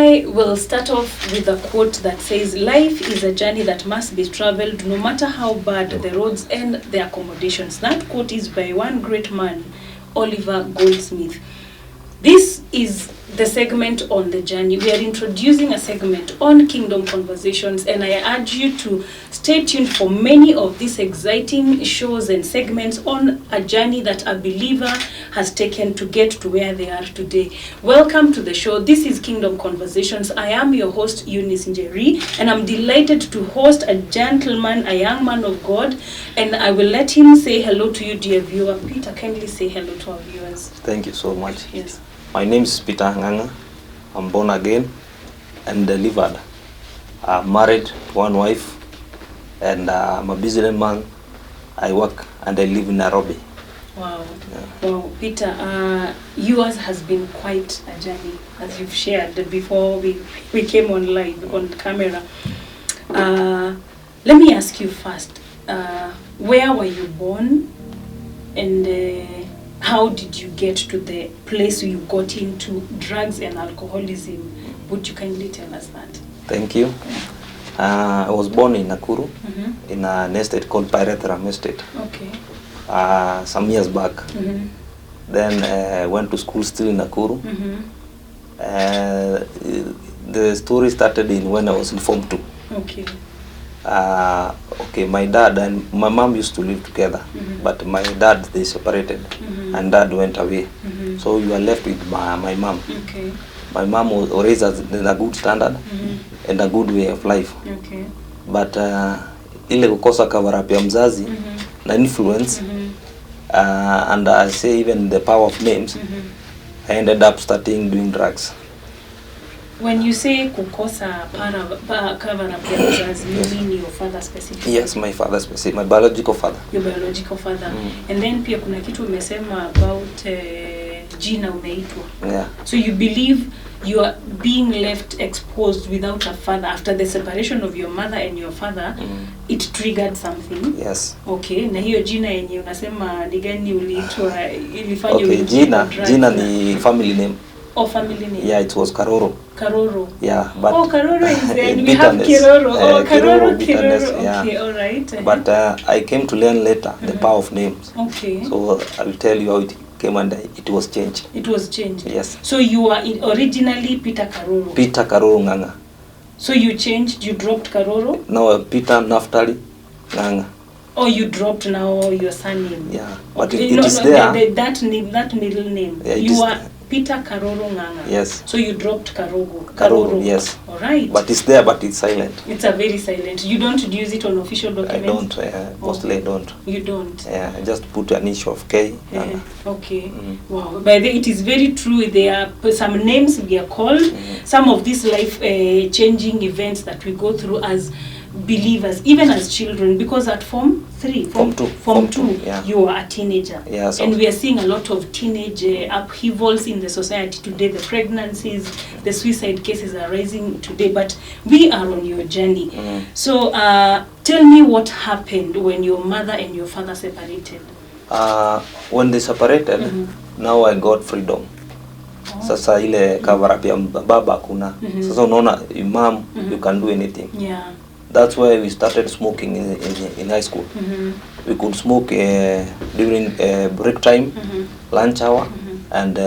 I will start off with a quote that says, "Life is a journey that must be traveled no matter how bad the roads and the accommodations." That quote is by one great man, Oliver Goldsmith. This is the segment on the journey. We are introducing a segment on Kingdom Conversations, and I urge you to stay tuned for many of these exciting shows and segments on a journey that a believer has taken to get to where they are today. Welcome to the show. This is Kingdom Conversations. I am your host, Eunice Njeri, and I'm delighted to host a gentleman, a young man of God, and I will let him say hello to you, dear viewer. Peter, kindly say hello to our viewers. Thank you so much. Yes. My name is Peter Nganga. I'm born again and delivered. I'm married to one wife, and I'm a businessman. I work and I live in Nairobi. Wow. Yeah. Wow, Peter, yours has been quite a journey, as you've shared before we came on live, on camera. Let me ask you first, where were you born, and how did you get to the place you got into drugs and alcoholism? Would you kindly tell us that? Thank you. I was born in Nakuru, in an estate called part1 estate. Okay. Some years back. Then went to school still in Nakuru. The story started when I was in Form 2. Okay. Okay, my dad and my mom used to live together, but my dad, they separated, and dad went away. So you are left with my mom. Okay. My mom was raised in a good standard and a good way of life. Okay. But ile kukosa cover up ya mzazi na influence, and I say even the power of names, I ended up starting doing drugs. When you say kukosa cover up ya mzazi, you mean your father specifically? Yes, my father specifically, my biological father. Your biological father. And then pia kuna kitu umesema about jina umeitwa. Yeah. So you believe you are being left exposed without a father after the separation of your mother and your father, it triggered something. Yes. Okay, na hiyo jina yenye unasema ni gani uliitwa ilifanya okay, jina ni family name. Oh, family name. Yeah, it was Karoro. Karoro. Yeah, but Karoro is there. We have Kiroro. Kiroro. Yeah. Okay, all right. But I came to learn later the power of names. Okay. So I will tell you how it came, and it was changed. It was changed. Yes. So you were originally Peter Karoro. Peter Karoro Nganga. So you changed. You dropped Karoro. No, Peter Naftali Nganga. Oh, you dropped now your surname. Yeah, but okay. it is there. That name, that middle name. Yeah, you are Peter Karoro Nganga. Yes. So you dropped Karoro. Karoro, yes. All right. But it's there, but it's silent. It's a very silent. You don't use it on official documents? I don't. Mostly I don't. You don't? Yeah, I just put an issue of K. Okay. Wow. By the way, it is very true. There are some names we are called. Some of these life-changing events that we go through as believers, even as children, because at Form 2, yeah. You are a teenager. Yeah, so and we are seeing a lot of teenage upheavals in the society today. The pregnancies, the suicide cases are rising today, but we are on your journey. So tell me what happened when your mother and your father separated. When they separated, now I got freedom. Sasa ile cover up ya baba kuna. Sasa unaona mom, you can do anything. Yeah. That's why we started smoking in high school. We could smoke during break time, lunch hour, and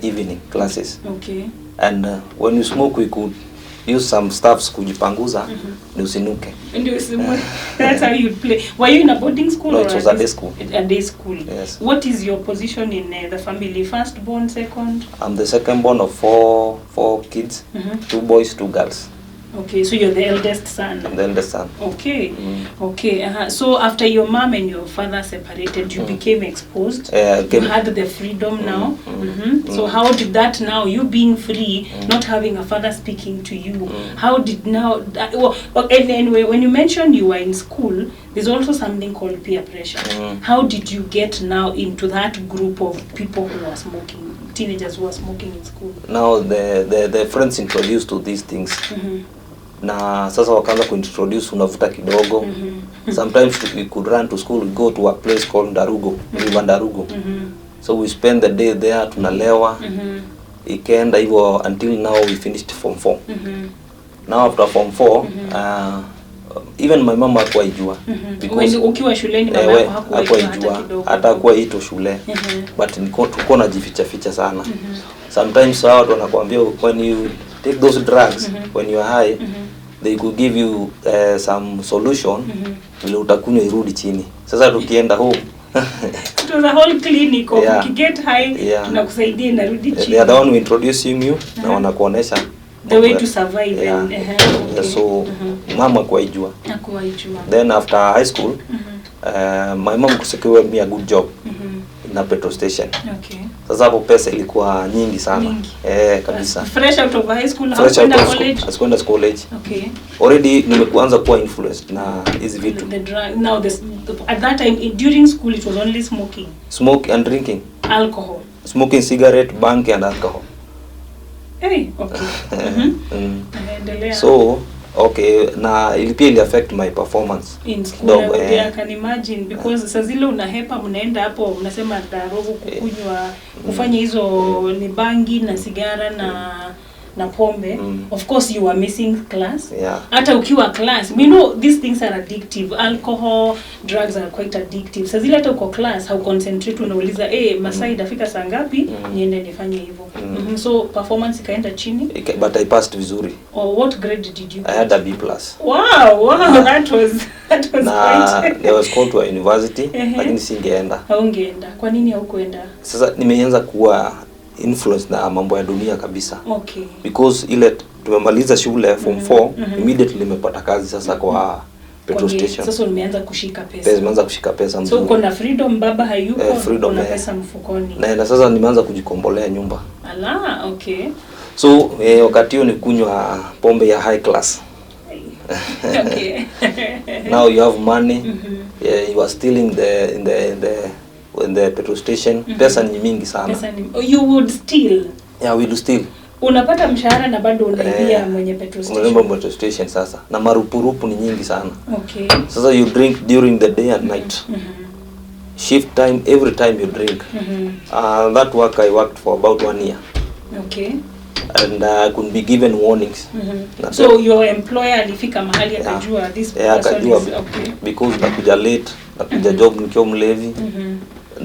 evening classes. Okay. And when we smoke, we could use some stuffs kujipanguza, ni usinuke. That's how you play. Were you in a boarding school? No, or it was a day school. A day school. Yes. What is your position in the family? First born, second? I'm the second born of four kids, 2 boys, 2 girls. Okay, so you're the eldest son. I'm the eldest son. Okay, okay. So after your mom and your father separated, you became exposed. You had the freedom now. So how did that now, you being free, not having a father speaking to you, how did now, that, anyway, when you mentioned you were in school, there's also something called peer pressure. How did you get now into that group of people who are smoking, teenagers who are smoking in school? Now the friends introduced to these things. Na sasa wakaanza kuintroduce unavuta kidogo. Sometimes we could run to school, we go to a place called Ndarugo, River Ndarugo. So we spend the day there, tunalewa. ikaenda hivyo until now we finished form 4. Now after form 4 even my mama hakuwaijua because ukiwa shuleni mama yako hakuwaijua hata kwa ito shule but tuko na jificha sana. Sometimes watu wanakuambia when you take those drugs when you are high they could give you some solution ili utakunywa irudi chini. Sasa tukienda home to the whole clinic of you get high tunakusaidia inarudi chini. They are the one who introduce you na wanakuonesha the way to survive so mama kuijua. Then after high school my mom kusecured me a good job in a petrol station. Sasa hapo pesa ilikuwa nyingi sana. Kabisa. Fresh out of high school, how to college? Askwenda college. Already nimekuanza kuwa influenced na hizi vitu. Now at that time during school it was only smoke and drinking. Alcohol. Smoking cigarette, bank and alcohol. So na ili affect my performance in school. I can imagine because sasa zile unahepa mnaenda hapo unasema darogo kukunywa kufanya hizo ni bangi na sigara na pombe. Of course you are missing class. Hata ukiwa class we know these things are addictive. Alcohol, drugs are quite addictive. Sasa zile hata uko class how concentrate unauliza masaa itafika saa ngapi niende nifanye hivyo. So performance ikaenda chini but I passed vizuri. What grade did you get? I had a B+. Wow, that was quite. I was called to a university lakini singeenda. Haungeenda. Kwa nini haukuenda? Sasa nimeanza kuwa influence na mambo ya dunia kabisa. Because ile tumemaliza shule form 4 immediately nimepata kazi sasa kwa petrol station. Sasa umeanza kushika pesa. Nimeanza kushika pesa mzuri. So uko na freedom, baba hayuko, una pesa mfukoni. Na sasa nimeanza kujikombolea nyumba. So wakati huo ni kunywa pombe ya high class. Now you have money. You are still in the petrol station. Pesa ni mingi sana. You would steal. Yeah, we do steal. Unapata mshahara na bado unaibia mwenye petrol station. Mwenye petrol station sasa. Na marupurupu ni nyingi sana. Sasa you drink during the day and night. Shift time, every time you drink. That work I worked for about 1 year. And I could be given warnings. So your employer alifika mahali akajua this person is because nakuja late, nakuja job nikiwa mlevi.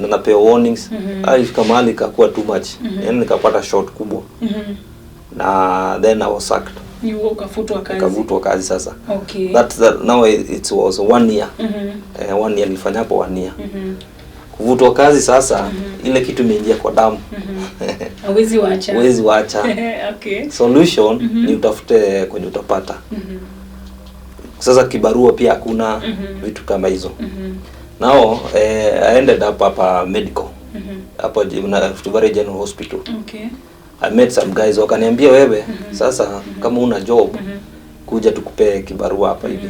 Na napewa warnings. Alifika mahali ikakuwa too much. Yani nikapata short kubwa. Na then I was sacked. Ukafutwa kazi sasa. Now it was 1 year. 1 year nilifanya hapo 1 year. Kuvutwa kazi sasa ile kitu imeingia kwa damu. Huwezi wacha. Solution ni utafute kwenye utapata. Sasa kibarua pia hakuna vitu kama hizo. Now I ended up hapa medical. Hapa Tuvare General Hospital. I met some guys wakaniambia wewe sasa kama una job kuja tukupe kibarua hapa hivi.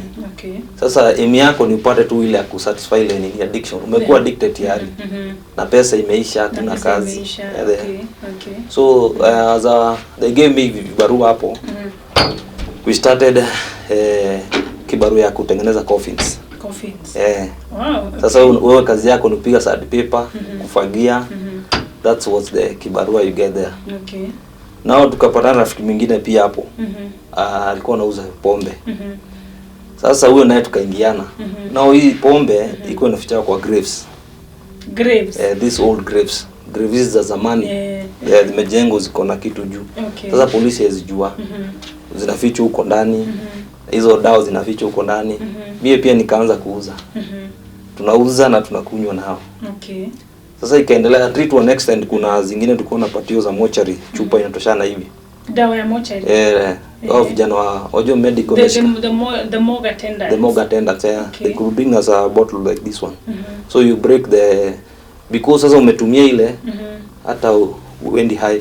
Sasa aim yako ni upate tu ile ya kusatisfy ile ni addiction. Umekuwa addicted tayari. Na pesa imeisha, hatuna kazi. So they gave me kibarua hapo. We started kibarua ya kutengeneza coffins. Sasa wewe kazi yako ni kupiga sandpaper, kufagia. That's what the kibarua you get there. Nao tukapatana rafiki mwingine pia hapo. Alikuwa anauza pombe. Sasa huyo naye tukaingiana. Nao hii pombe iko inafichwa kwa graves. These old graves. Graves za zamani. Zimejengwa ziko na kitu juu. Sasa polisi hazijua. Zinafichwa huko ndani. Hizo dawa zinafichwa huko ndani. Mimi pia nikaanza kuuza. Tunauza na tunakunywa nao. Sasa ikaendelea treat one extent. Kuna zingine tulikuwa tunapatiwa za mochari, chupa inatoshana hivi. Dawa ya mochari. Vijana wa ojo medical the morgue attendants. The morgue attendants, they could bring us a bottle like this one. So you break because sasa umetumia ile hata uendi high.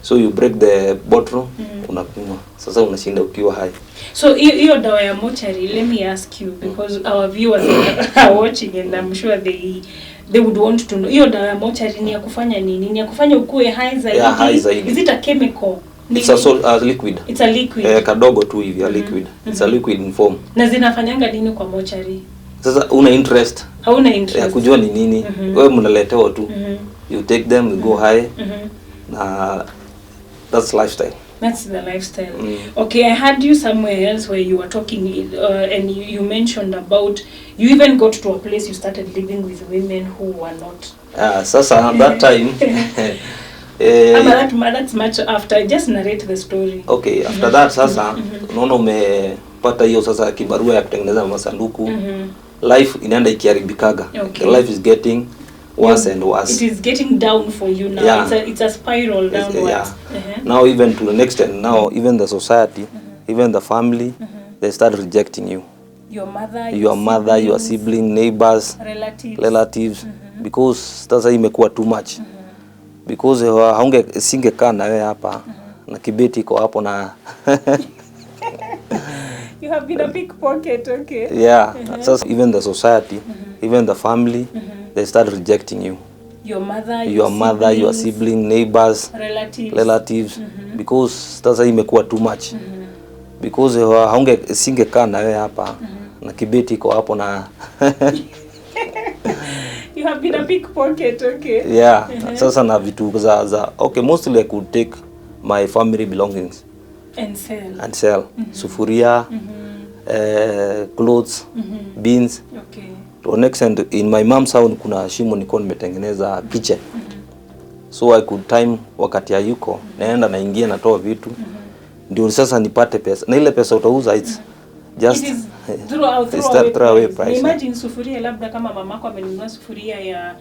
So you break the bottle unakunywa. Sasa unashinda ukiwa high. So hiyo dawa ya mochari, let me ask you because our viewers are watching and I'm sure they would want to know. Hiyo dawa ya mochari ni ya kufanya nini? Ni ya kufanya ukue high zaidi? High zaidi. Is it a chemical? It's a liquid. It's a liquid. Kadogo tu hivi, a liquid. It's a liquid in form. Na zinafanyanga nini kwa mochari? Sasa una interest? Hauna interest. Ya kujua ni nini? Wewe mnaletewa tu. You take them, you go high. Na That's lifestyle. That's the lifestyle. Okay, I heard you somewhere else where you were talking and you mentioned about you even got to a place you started living with women who were not. Sasa that time that's much after. Just narrate the story. Okay, after that sasa unaona umepata hiyo sasa kibarua ya kutengeneza masanduku. Life inaenda ikiharibikaga. Okay. The life is getting worse and worse. It is getting down for you now. Yeah. It's a spiral downwards. Yeah. Now even to the next extent, now even the society, even the family, they start rejecting you. Your mother, your sibling, neighbors, relatives, because sasa imekuwa too much. Because singekaa na wewe hapa na kibeti iko hapo na you have been a big pocket, okay? Yeah. So even the society, even the family, they start rejecting you. Your mother, your sibling, neighbors, relatives, because sasa imekuwa too much. Because singekaa na wewe hapa na kibeti iko hapo na you have been a big pocket, okay? Yeah. Sasa na vitu za okay, mostly I could take my family belongings and sell. Sufuria, clothes, beans. Okay. To an extent, in my mom's house kuna shimo niko nimetengeneza kitchen. So I could time wakati hayuko naenda naingia natoa vitu. Ndio sasa nipate pesa. Na ile pesa utauza it's just throw away price. Imagine sufuria labda kama mamako amenunua sufuria ya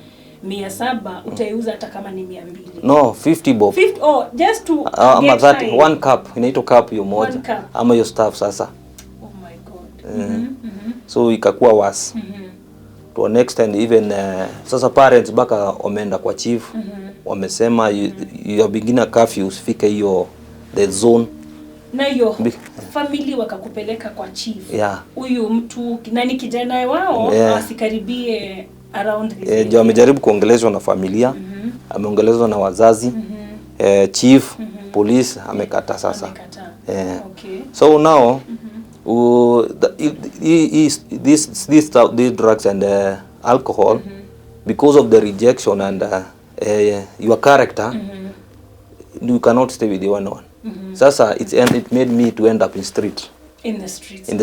700 utaiuza hata kama ni 200. No, 50 bob. 50 just to ama that one cup, inaitwa cup hiyo moja. Ama your stuff sasa. Oh my god. So ikakuwa worse. To an extent even sasa parents baka wameenda kwa chief. Wamesema you are beginning curfew usifike hiyo the zone. Na hiyo family wakakupeleka kwa chief. Yeah. Huyu mtu nani kijana wao asikaribie around this area. Ndio amejaribu kuongelezwa na familia. Ameongelezwa na wazazi. Chief, police amekata sasa. Okay. So now these drugs and alcohol, because of the rejection and your character, you cannot stay with the one. Sasa it made me to end up in the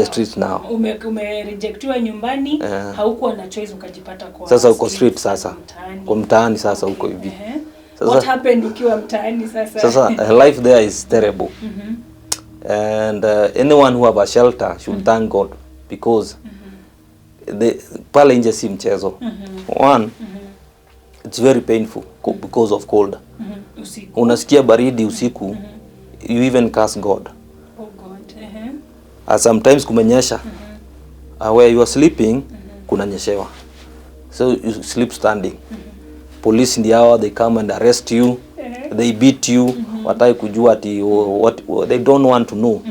streets now. Umerejectiwa nyumbani, haukuwa na choice ukajipata kwa sasa uko street sasa. Kwa mtaani sasa uko hivi. What happened ukiwa mtaani sasa? Sasa life there is terrible. And anyone who have a shelter should thank God, because pale nje si mchezo. One, it's very painful because of cold. Unasikia baridi usiku, you even curse God. Oh God. Sometimes kumenyesha, where you are sleeping, kunanyeshewa. So you sleep standing. Police ndio they come and arrest you. They beat you. Watai kujua ati what they don't want to know.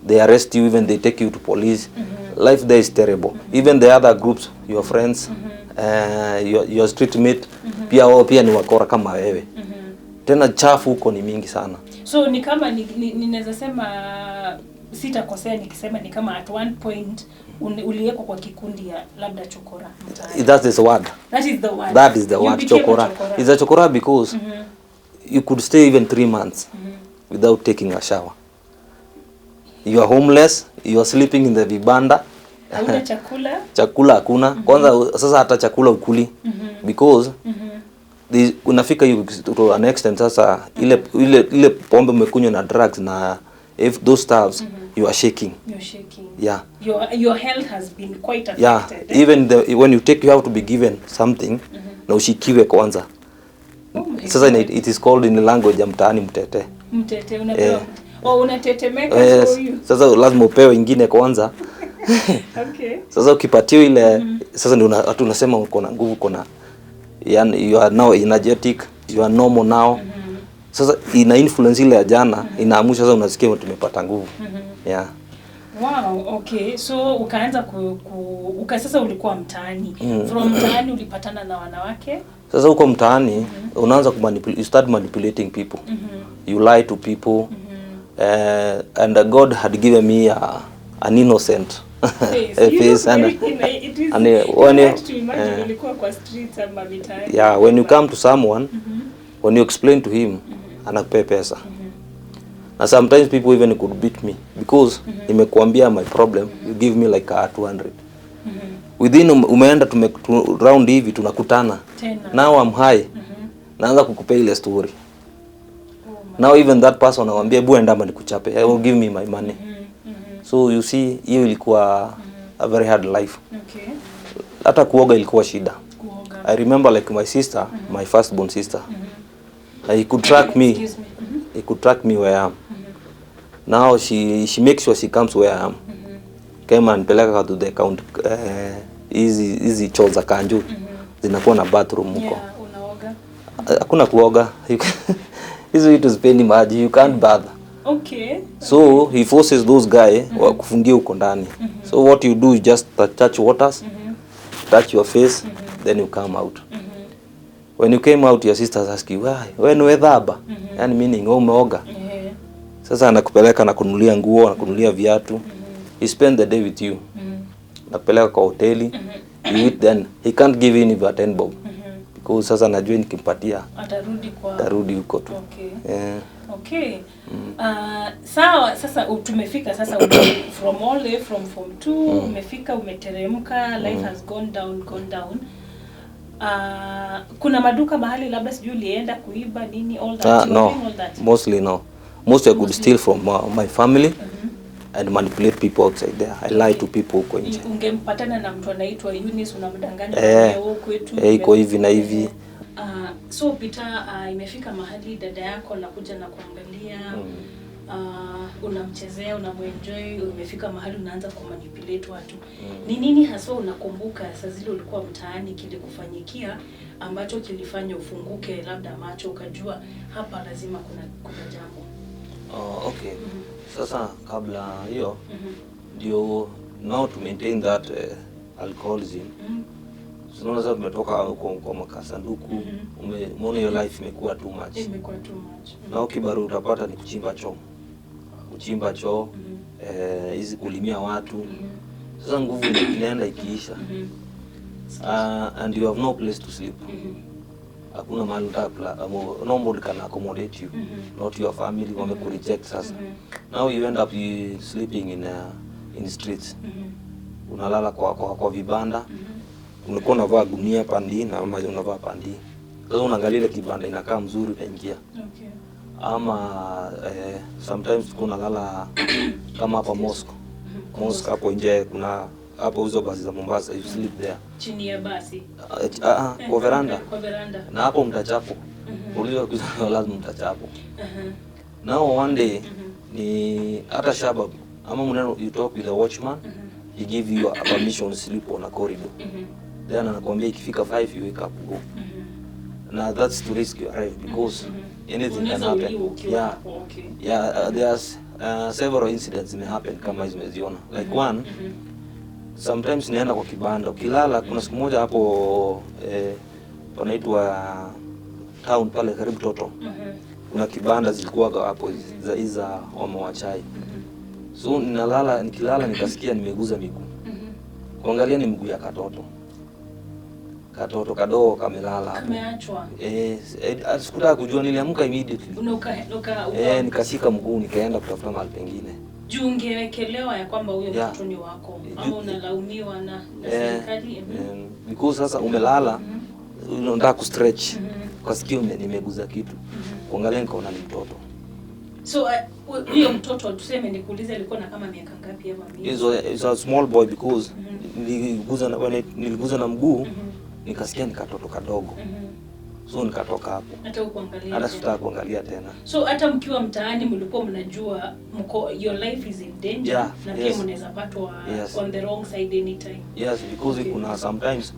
They arrest you, even they take you to police. Life there is terrible. Even the other groups, your friends, your street mate, pia wao pia ni wakora kama wewe. Tena chafu huko ni mingi sana. So ni kama ninaweza sema sitakosea nikisema ni kama at one point uliwekwa kwa kikundi ya labda chokora mtaani. That is the word. That is the word chokora. It's a chokora because you could stay even 3 months without taking a shower. You are homeless, you are sleeping in the vibanda. Hauna chakula? Chakula hakuna. Kwanza sasa hata chakula ukuli because unafika you to an extent sasa ile pombe umekunywa na drugs na if those stuffs you are shaking. You're shaking. Yeah. Your health has been quite affected. Yeah. Even when you take, you have to be given something na ushikiwe kwanza. Sasa it is called in the language ya mtaani mtete. Mtete unapewa. Unatetemeka so you. Sasa lazima upewe ingine kwanza. Okay. Sasa ukipatiwa ile sasa ndio tunasema uko na nguvu, uko na you are now energetic, you are normal now. Sasa ina influence ile ya jana, inaamusha sasa unasikia tumepata nguvu. Yeah. Wow, okay. So ukaanza sasa ulikuwa mtaani. From mtaani ulipatana na wanawake? Sasa uko mtaani unaanza you start manipulating people. You lie to people. And God had given me an innocent face and when you come to someone, when you explain to him, anakupea pesa. And sometimes people even could beat me because nimekuambia my problem, you give me like 200. Within umeenda round hivi tunakutana. Now I'm high. Naanza kukupea ile story. Now even that person anamwambia hebu enda ama nikuchape. I will give me my money. So you see, hiyo ilikuwa a very hard life. Okay. Hata kuoga ilikuwa shida. I remember like my sister, my firstborn sister. He could track me. He could track me where I am. Now she makes sure she comes where I am. Came and peleka to the account easy choo za Kanju. Zinakuwa na bathroom huko. Yeah, unaoga. Hakuna kuoga. Hizo vitu zipendi maji, you can't bath. Okay. So he forces those guy kufungia huko ndani. So what you do is just touch waters, touch your face, then you come out. When you came out, your sisters ask you, why? When wedhaba? Yani meaning, umeoga. Sasa anakupeleka na kununulia nguo, na kununulia viatu. He spend the day with you. Nakupeleka kwa hoteli. You eat, then he can't give you even 10 bob. Because sasa najua nikimpatia atarudi huko tu. Okay. Yeah. Okay. Sawa, sasa tumefika sasa from all the way from form 2 umefika, umeteremka, life has gone down. Kuna maduka mahali labda sijui ulienda kuiba nini, all that? No, all that? mostly no. Mostly I could steal from my family and manipulate people outside there. I lie to people huko nje. Ungempatana na mtu anaitwa Eunice, unamdanganya wewe kwetu iko hivi na hivi. So Peter, imefika mahali dada yako anakuja na kuangalia, unamchezea, unamuenjoy, umefika mahali unaanza kumanipulate watu. Ni nini hasa unakumbuka saa zile ulikuwa mtaani kile kufanyikia ambacho kilifanya ufunguke labda macho ukajua hapa lazima kuna jambo? Okay. Sasa kabla hiyo ndio now to maintain that alcoholism. Unaona sasa tumetoka huko kwa makasanduku, umeona your life imekuwa too much. Na kibaru utapata ni kuchimba choo, hizi kulimia watu. Sasa nguvu inaenda ikiisha. And you have no place to sleep. Hakuna mahali utakula, nobody can accommodate you, not your family, wamekureject sasa. Now you end up sleeping in streets. Unalala kwa vibanda. Unakuwa unavaa gunia pandi na ama unavaa pandi. Sasa unaangalia ile kibanda inakaa mzuri utaingia. Okay. Ama sometimes kuna lala kama hapa mosque hapo nje, kuna hapo hizo basi za Mombasa, you sleep there. Chini ya basi. Kwa veranda. Kwa veranda. Na hapo mtachapo. Ulizo lazima mtachapo. Now one day ni hata shabab ama mneno you talk with the watchman, he give you a permission to sleep on a corridor. Then anakuambia ikifika 5 you wake up, go. Now that's to risk your life because anything can happen. Yeah, there's several incidents may happen kama hizo umeziona. Like one, sometimes nienda kwa kibanda, ukilala kuna siku moja hapo panaitwa town pale karibu Toto. Kuna kibanda zilikuwa hapo za wamewachai. So nikilala nikasikia nimeguza miguu. Kuangalia ni mguu ya katoto kadogo kamelala hapo. Kameachwa. Sikutaka kujua, niliamka immediately. Nikashika mguu nikaenda kutafuta mahali pengine. Juu ungewekelewa ya kwamba huyo mtoto ni wako ama unalaumiwa na serikali. Because sasa umelala unataka ku stretch. Ukasikia nimeguza kitu. Kuangalia nikaona ni mtoto. So huyo mtoto tuseme nikuulize alikuwa na kama miaka ngapi ama mimi? Is a small boy because niliguza na mguu nikasikia ni katoto kadogo. So nikatoka hapo. Hata sitaka kuangalia tena. So hata mkiwa mtaani mlikuwa mnajua your life is in danger, na pia mnaweza patwa on the wrong side anytime. Yes, because kuna sometimes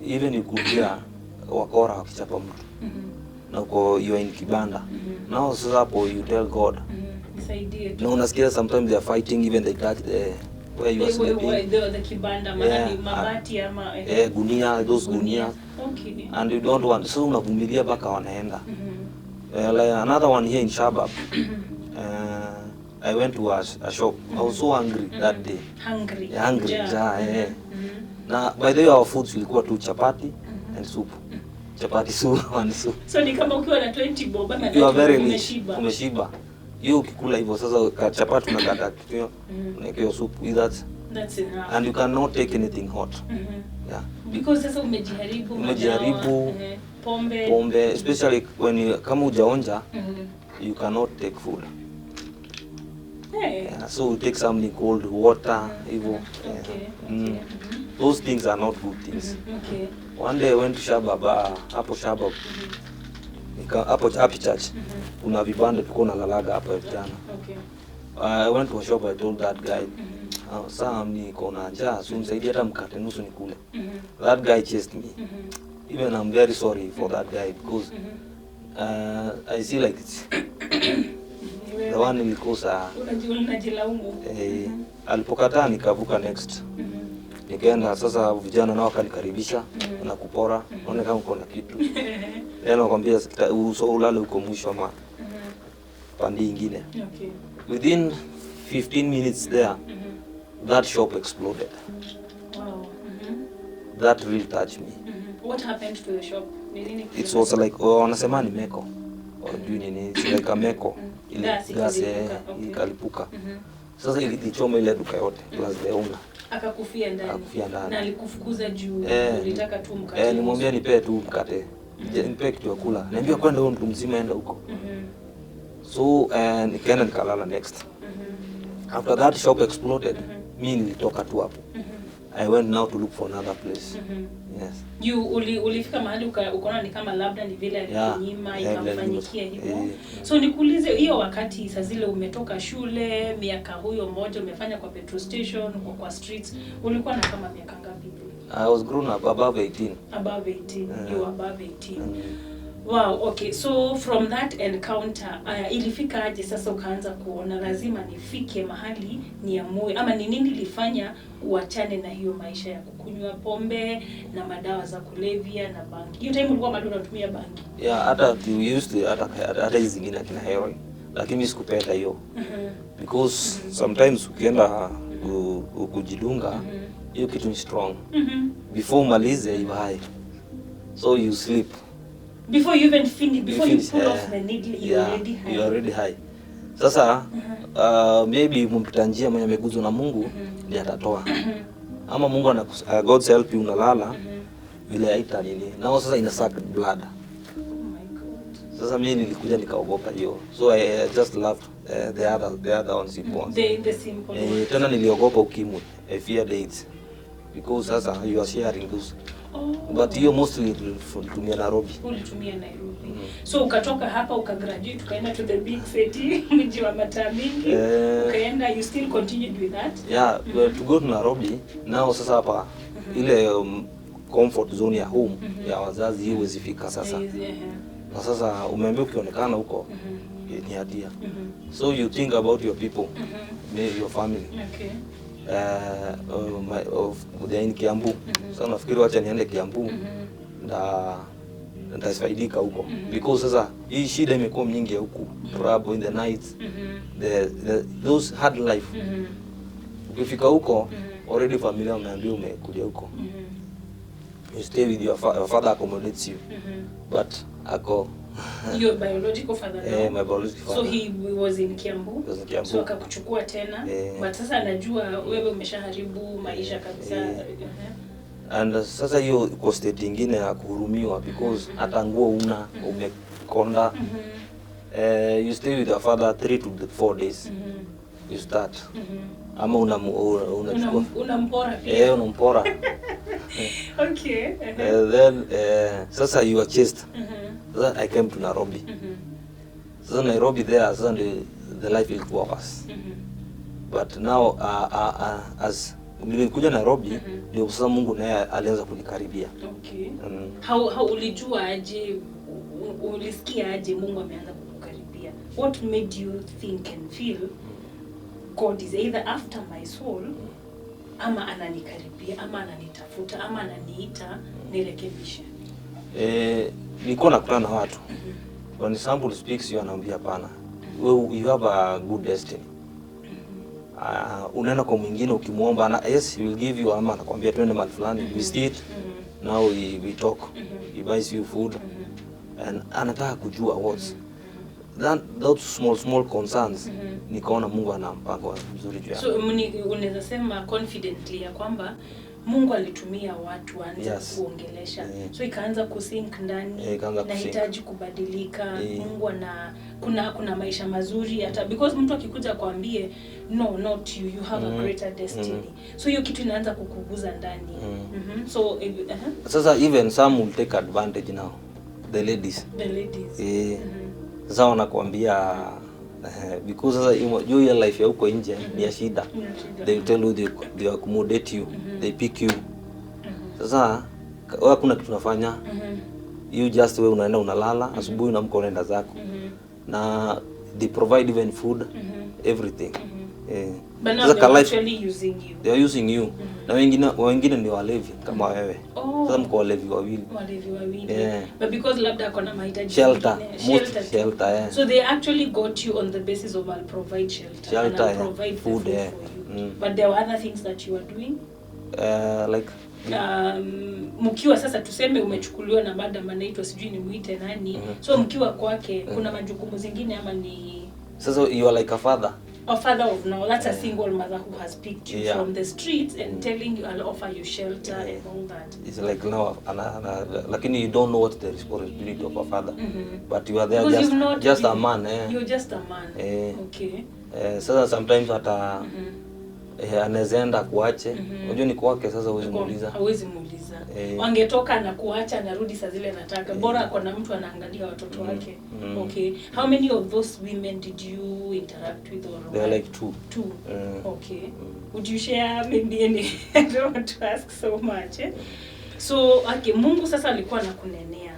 even you could hear wakora wakichapa mtu. Na uko you in kibanda. Now sasa hapo you tell God. Nisaidie. No, unasikia sometimes they are fighting, even they touch where you are sleeping. The kibanda mahali mabati ama gunia, those gunia. Okay. And you don't want, so unavumilia mpaka wanaenda. Like another one here in Shabab. I went to a shop. I was so hungry that day. Hungry. Na by the way our foods ilikuwa tu chapati and soup. Chapati soup and soup. So ni kama ukiwa na 20 bob na you are very umeshiba. hiyo ukikula hivyo sasa chapati unakata kitu unaekea soup with that. That's enough. And you cannot take anything hot. Yeah. Because sasa umejaribu pombe, especially when kama hujaonja, you cannot take food. Hey. Yeah, so take something cold water hivyo. Okay. Those things are not good things. Okay. One day I went to Shaba, hapo Shaba. Hapo Happy Church. Kuna vibanda tulikuwa nalalaga hapo vijana. Okay. I went to a shop, I told that guy, saa niko na njaa, so nisaidie hata mkate nusu nikule. That guy chased me. Even I'm very sorry for that guy because I see like it's the one nilikosa. Unajilaumu. Alipokataa nikavuka next. Nikaenda sasa vijana nao wakanikaribisha na kupora. Naona kama uko na kitu. Yaani nakwambia ulale huko mwisho ama pande nyingine. Okay. Within 15 minutes there, that shop exploded. Wow. That really touched me. What happened to the shop? It was like wanasema ni meko. Or do nini? It's like a meko. Ile gas ikalipuka. Sasa ilichoma ile duka yote plus the owner. Akakufia ndani. Na alikufukuza juu ulitaka tu mkate. Nimwambia nipe tu mkate. Nipe kitu ya kula. Niambia kwenda huko mtu mzima enda huko. So nikaenda nikalala next. After that shop exploded, mimi nilitoka tu hapo. I went now to look for another place. Yes. Ulifika mahali ukaona ni kama labda ni vile alikunyima ikamfanyikia hivyo. So nikuulize hiyo wakati saa zile umetoka shule, miaka huyo mmoja umefanya kwa petrol station, kwa streets, ulikuwa na kama miaka ngapi? I was grown up above 18. Above 18. You were above 18. Wow, okay. So from that encounter, ilifika aje sasa ukaanza kuona lazima nifike mahali niamue ama ni nini ilifanya uachane na hiyo maisha ya kukunywa pombe na madawa za kulevya na bangi? Hiyo time ulikuwa bado unatumia bangi? Yeah, hata we used to hata hizi zingine kina heroin. Lakini sikupenda hiyo. Because sometimes ukienda kujidunga hiyo kitu ni strong. Before malize you high. So you sleep. Before you even finish, before you pull off the needle, you're already high. You're already high. Sasa maybe mpita njia mwenye ameguzwa na Mungu ndiye atatoa. Ama Mungu God's help you unalala vile haita nini. Nao sasa ina suck blood. Oh my God. Sasa mimi nilikuja nikaogopa hiyo. So I just loved the other one simple. The simple. Tena niliogopa ukimwi. I feared AIDS. Because sasa you are sharing those. But hiyo mostly tulitumia Nairobi. Ulitumia Nairobi. So ukatoka hapa ukagraduate ukaenda to the big city, mji wa mataa mingi. Ukaenda, you still continued with that? Yeah, to go to Nairobi. Now sasa hapa ile comfort zone ya home ya wazazi hiyo zifika sasa. Na sasa umeambia ukionekana huko ni hatia. So you think about your people, your family. Okay. They're in Kiambu. So nafikiri wacha niende Kiambu nitasaidika huko. Because sasa hii shida imekuwa nyingi ya huku. Trouble in the night. Those hard life. Ukifika huko already familia wameambia umekuja huko. You stay with your father accommodates you. But your biological father? No? My biological father. So he was in Kiambu? He was in Kiambu. So akakuchukua tena? But sasa anajua wewe umeshaharibu maisha kabisa. And sasa hiyo iko state nyingine ya kuhurumiwa because hata nguo una umekonda. You stay with your father 3 to 4 days. You start. Ama unachukua unampora pia. Unampora. Okay. Then sasa you are chased. Then I came to Nairobi. So Nairobi there, sasa the life is worse. But now as nilikuja Nairobi ndio sasa Mungu naye alianza kunikaribia. Okay. How ulijua aje, ulisikia aje Mungu ameanza kukukaribia? What made you think and feel God is either after my soul ama ananikaribia ama ananitafuta ama ananiita nirekebishe? Nilikuwa nakutana na watu. When somebody speaks you anaambia hapana. You have a good destiny. Unaenda kwa mwingine ukimuomba na yes he will give you ama anakuambia twende mahali fulani we sit now we talk he buys you food and anataka kujua what's those small concerns nikaona Mungu ana mpango mzuri juu. So unaweza sema confidently ya kwamba Mungu alitumia watu aanze kuongelesha. So ikaanza kusink ndani, nahitaji kubadilika. Mungu kuna maisha mazuri hata because mtu akikuja kuambie no, not you, you have a greater destiny. So hiyo kitu inaanza kukuguza ndani. So sasa even some will take advantage now, the ladies. Sasa wanakuambia because sasa juu ya life ya huko nje ni ya shida. They will tell you they accommodate you, they pick you. Sasa hakuna kitu tunafanya. You just wewe unaenda unalala, asubuhi unaamka unaenda zako. Na they provide even food, everything. But now they're actually using you. They are using you. Na wengine ni walevi kama wewe. Sasa mko walevi wawili. But because labda kuna mahitaji shelter. So they actually got you on the basis of I'll provide shelter and I'll provide food for you. But there were other things that you were doing? Like mkiwa sasa tuseme umechukuliwa na madam anaitwa sijui ni muite nani. So mkiwa kwake kuna majukumu zingine ama ni sasa you are like a father of now. That's a single mother who has picked you from the streets and telling you I'll offer you shelter and all that. It's like now lakini you don't know what the responsibility of a father. But you are there just a man. You're just a man. Okay. Sasa sometimes hata anaenda kuache. Unajua ni kwake sasa huwezi muuliza. Wangetoka na kuacha narudi saa zile nataka. Bora kuna mtu anaangalia watoto wake. Okay. How many of those women did you interact with or? They are like two. Okay. Would you share maybe any? I don't want to ask so much. So okay, Mungu sasa alikuwa anakunenea.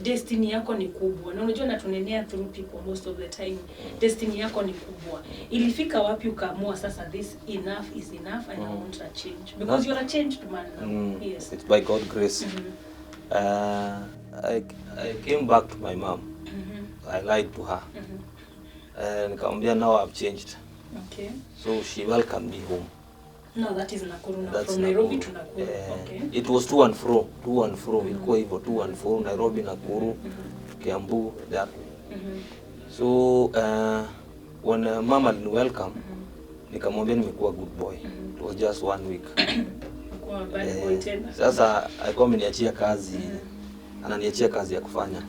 Destiny yako ni kubwa. Na unajua natunenea through people most of the time. Destiny yako ni kubwa. Ilifika wapi ukaamua sasa this enough is enough and I want a change? Because you're a changed man now. Yes. It's by God's grace. I came back to my mom. I lied to her. Nikamwambia now I've changed. Okay. So she welcomed me home. No, that is Nakuru now. From Nairobi to Nakuru. Okay. It was to and fro. Ilikuwa hivyo to and fro, Nairobi, Nakuru, Kiambu, that. So when mama didn't welcome, nikamwambia nimekuwa good boy. It was just 1 week. Kwa bad boy tena. Sasa alikuwa ameniachia kazi, ananiachia kazi ya kufanya.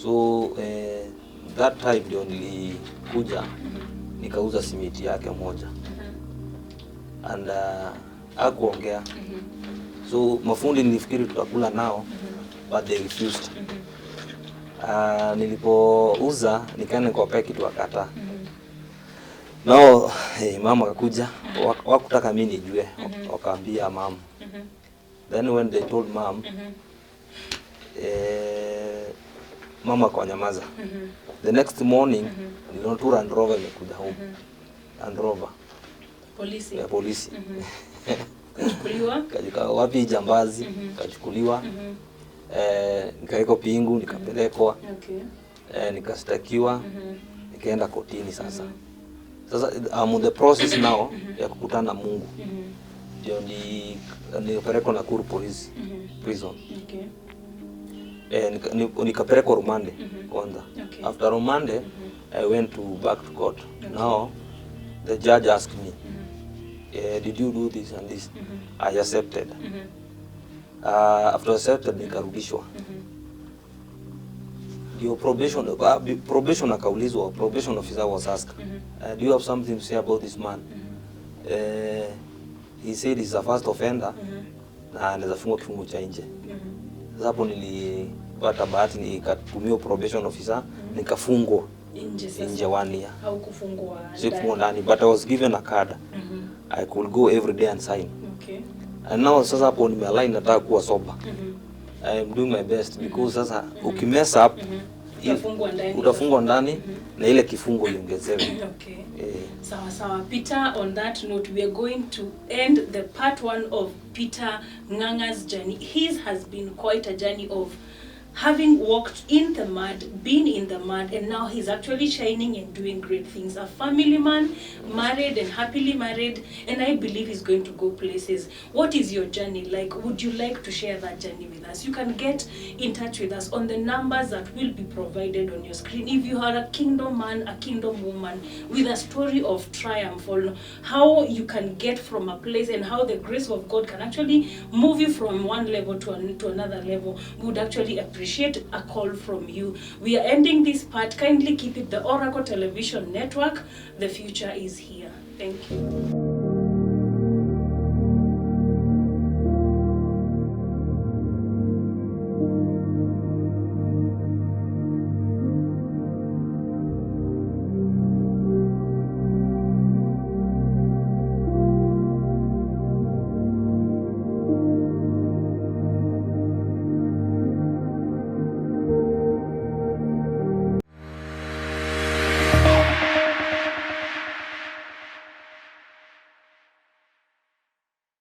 So that time ndio nilikuja nikauza simiti yake moja. And hakuongea. So mafundi nilifikiri tutakula nao, but they refused. Nilipouza nikaenda kwa peki tu akata. Nao mama akakuja, wakutaka mimi nijue, wakaambia mama. Then when they told mom, mama akanyamaza. The next morning niliona Land Rover imekuja home. Land Rover. Polisi. Ya polisi. Kachukuliwa? Wapi jambazi, kachukuliwa. Nikaeko pingu, nikapelekwa. Okay. Nikastakiwa, nikaenda kotini sasa. Sasa I'm the process now ya kukutana na Mungu. Ndio nilipelekwa Nakuru police prison. Okay. Nikapelekwa rumande kwanza. Okay. After rumande I went back to court. Okay. Now the judge asked me, did you do this and this? I accepted. After accepted nikarudishwa. Your probation akaulizwa, probation officer was asked, do you have something to say about this man? He said he's a first offender na anaweza fungwa kifungo cha nje. Sasa hapo nilipata bahati nikatumia probation officer nikafungwa nje 1 year. Haukufungwa ndani. Sikufungwa ndani, but I was given a card. I could go every day and sign. Okay. And now sasa hapo nimealign nataka kuwa sober. I am doing my best because sasa ukimess up utafungwa ndani na ile kifungo iongezewe. Okay. Sawa. Peter, on that note we are going to end the part 1 of Peter Ng'ang'a's journey. His has been quite a journey of having walked in the mud, been in the mud, and now he's actually shining and doing great things. A family man, married and happily married, and I believe he's going to go places. What is your journey like? Would you like to share that journey with us? You can get in touch with us on the numbers that will be provided on your screen. If you are a kingdom man, a kingdom woman with a story of triumph, on how you can get from a place and how the grace of God can actually move you from one level to another level, we would actually appreciate a call from you. We are ending this part. Kindly keep it the Oracle Television Network. The future is here. Thank you.